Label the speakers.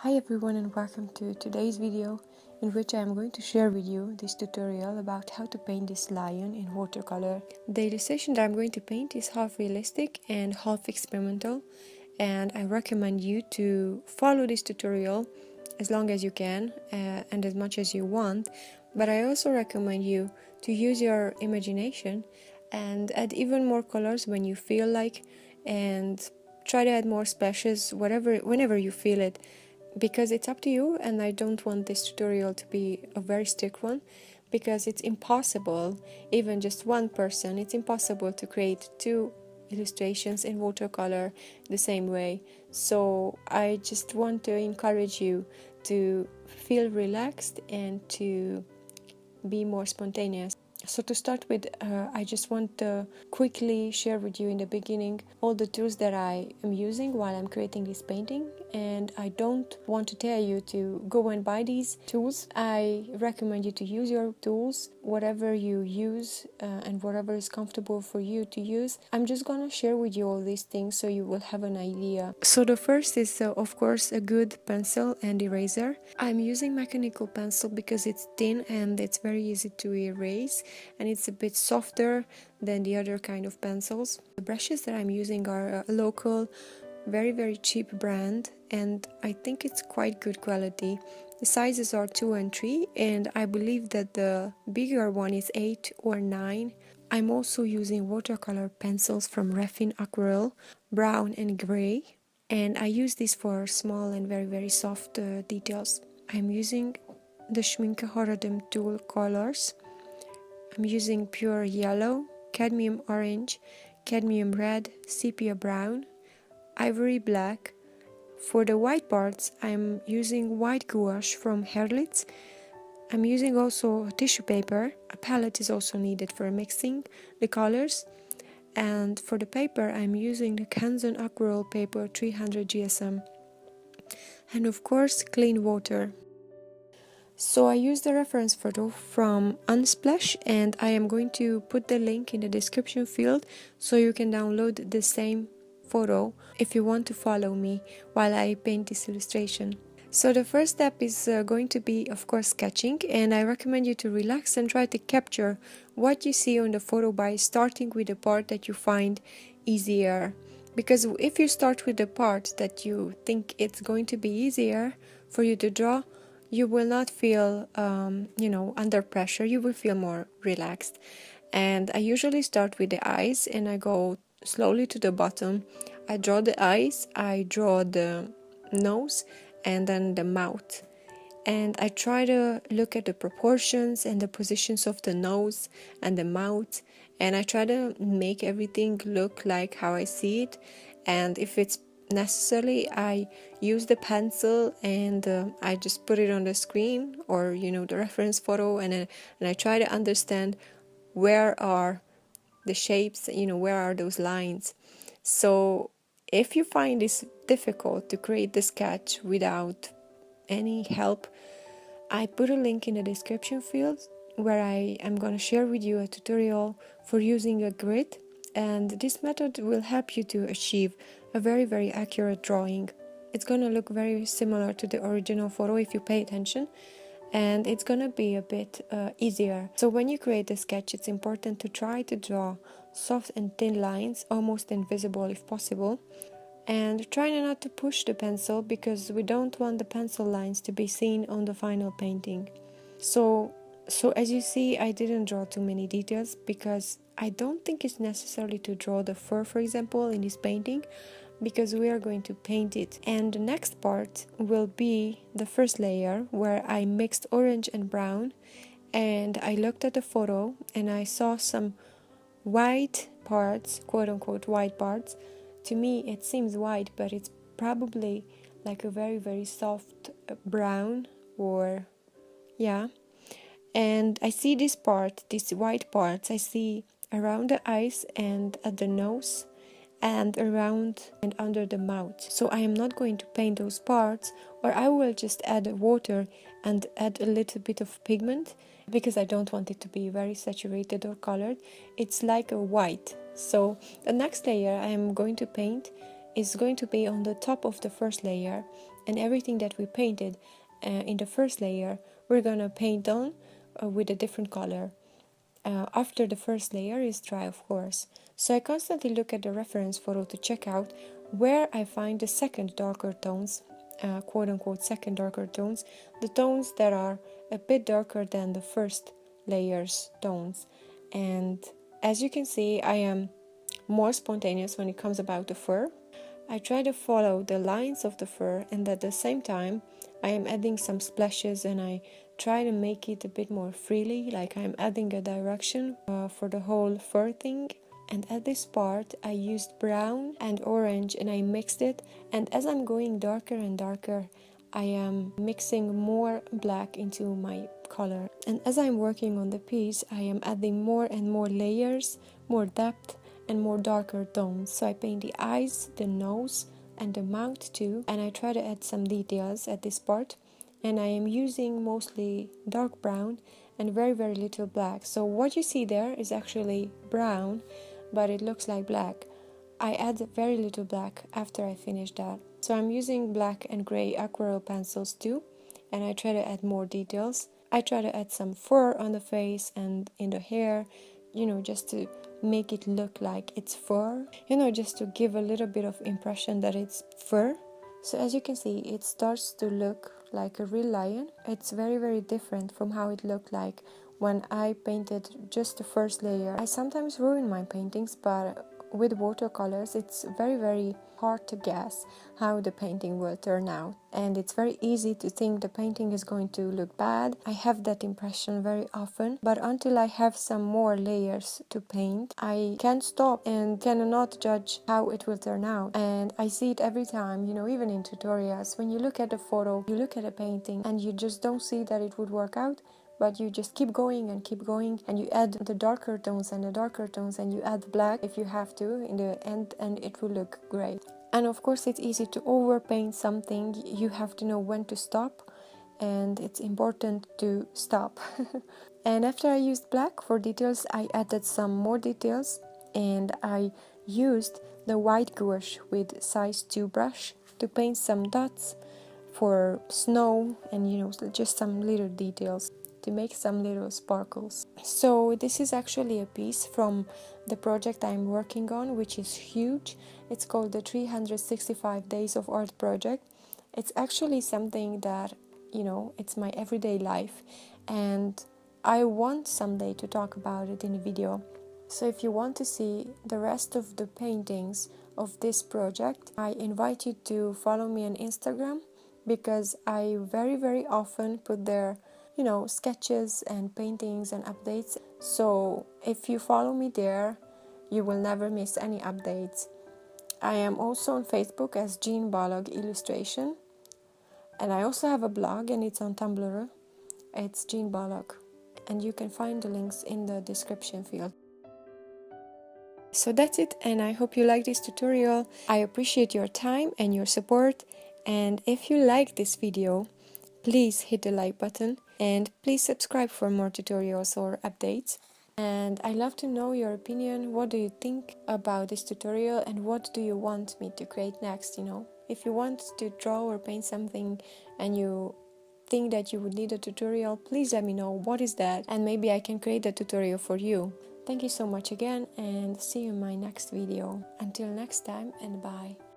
Speaker 1: Hi everyone and welcome to today's video in which I am going to share with you this tutorial about how to paint this lion in watercolor. The illustration that I'm going to paint is half realistic and half experimental, and I recommend you to follow this tutorial as long as you can and as much as you want, but I also recommend you to use your imagination and add even more colors when you feel like, and try to add more splashes whenever you feel it, because it's up to you. And I don't want this tutorial to be a very strict one, because it's impossible, even just one person, it's impossible to create two illustrations in watercolor the same way. So I just want to encourage you to feel relaxed and to be more spontaneous. So to start with, I just want to quickly share with you in the beginning all the tools that I am using while I'm creating this painting, and I don't want to tell you to go and buy these tools. I recommend you to use your tools, whatever you use and whatever is comfortable for you to use. I'm just gonna share with you all these things so you will have an idea. So the first is of course a good pencil and eraser. I'm using mechanical pencil because it's thin and it's very easy to erase, and it's a bit softer than the other kind of pencils. The brushes that I'm using are a local, very cheap brand, and I think it's quite good quality. The sizes are 2 and 3, and I believe that the bigger one is 8 or 9. I'm also using watercolor pencils from Refin Aquarelle, brown and gray, and I use this for small and very soft details. I'm using the Schminke Horadem tool colors. I'm using pure yellow, cadmium orange, cadmium red, sepia brown, ivory black. For the white parts, I'm using white gouache from Herlitz. I'm using also tissue paper. A palette is also needed for mixing the colors. And for the paper, I'm using the Canson Aquarelle paper 300 GSM. And of course, clean water. So I used the reference photo from Unsplash, and I am going to put the link in the description field so you can download the same photo if you want to follow me while I paint this illustration. So the first step is going to be, of course, sketching, and I recommend you to relax and try to capture what you see on the photo by starting with the part that you find easier. Because if you start with the part that you think it's going to be easier for you to draw, you will not feel, under pressure. You will feel more relaxed. And I usually start with the eyes, and I go slowly to the bottom. I draw the eyes, I draw the nose, and then the mouth. And I try to look at the proportions and the positions of the nose and the mouth, and I try to make everything look like how I see it. And if it's necessary, I use the pencil and I just put it on the screen, or the reference photo, and I try to understand where are the shapes, where are those lines. So if you find this difficult to create the sketch without any help, I put a link in the description field where I am going to share with you a tutorial for using a grid, and this method will help you to achieve a very accurate drawing. It's going to look very similar to the original photo if you pay attention, and it's going to be a bit easier. So when you create a sketch, it's important to try to draw soft and thin lines, almost invisible if possible, and try not to push the pencil, because we don't want the pencil lines to be seen on the final painting. So as you see, I didn't draw too many details because I don't think it's necessary to draw the fur, for example, in this painting, because we are going to paint it. And the next part will be the first layer, where I mixed orange and brown, and I looked at the photo and I saw some white parts, quote-unquote white parts. To me it seems white, but it's probably like a very soft brown, or yeah. And I see this part, these white parts, I see around the eyes and at the nose and around and under the mouth. So I am not going to paint those parts, or I will just add water and add a little bit of pigment, because I don't want it to be very saturated or colored. It's like a white. So the next layer I am going to paint is going to be on the top of the first layer, and everything that we painted in the first layer, we're gonna paint on with a different color. After the first layer is dry, of course. So I constantly look at the reference photo to check out where I find the second darker tones, quote-unquote second darker tones, the tones that are a bit darker than the first layer's tones. And as you can see, I am more spontaneous when it comes about the fur. I try to follow the lines of the fur, and at the same time I am adding some splashes, and I try to make it a bit more freely, like I'm adding a direction for the whole fur thing. And at this part I used brown and orange and I mixed it, and as I'm going darker and darker I am mixing more black into my color. And as I'm working on the piece I am adding more and more layers, more depth and more darker tones. So I paint the eyes, the nose and the mouth too, and I try to add some details at this part, and I am using mostly dark brown and very little black. So what you see there is actually brown, but it looks like black. I add very little black after I finish that. So I'm using black and gray aquarelle pencils too, and I try to add more details. I try to add some fur on the face and in the hair, just to make it look like it's fur, just to give a little bit of impression that it's fur. So as you can see, it starts to look like a real lion. It's very different from how it looked like when I painted just the first layer. I sometimes ruin my paintings, but with watercolors it's very hard to guess how the painting will turn out, and it's very easy to think the painting is going to look bad. I have that impression very often, but until I have some more layers to paint I can't stop and cannot judge how it will turn out. And I see it every time, even in tutorials, when you look at the photo, you look at a painting and you just don't see that it would work out, but you just keep going and you add the darker tones and the darker tones, and you add black if you have to in the end, and it will look great. And of course it's easy to overpaint something. You have to know when to stop, and it's important to stop. And after I used black for details, I added some more details, and I used the white gouache with size 2 brush to paint some dots for snow and just some little details, to make some little sparkles. So this is actually a piece from the project I'm working on, which is huge. It's called the 365 Days of Art project. It's actually something that, it's my everyday life, and I want someday to talk about it in a video. So if you want to see the rest of the paintings of this project, I invite you to follow me on Instagram, because I very often put there sketches and paintings and updates. So if you follow me there, you will never miss any updates. I am also on Facebook as Jean Balog Illustration, and I also have a blog, and it's on Tumblr. It's Jean Balog, and you can find the links in the description field. So that's it, and I hope you like this tutorial. I appreciate your time and your support, and if you like this video, please hit the like button, and please subscribe for more tutorials or updates. And I love to know your opinion. What do you think about this tutorial, and what do you want me to create next? If you want to draw or paint something and you think that you would need a tutorial, please let me know what is that, and maybe I can create a tutorial for you. Thank you so much again, and see you in my next video. Until next time, and bye.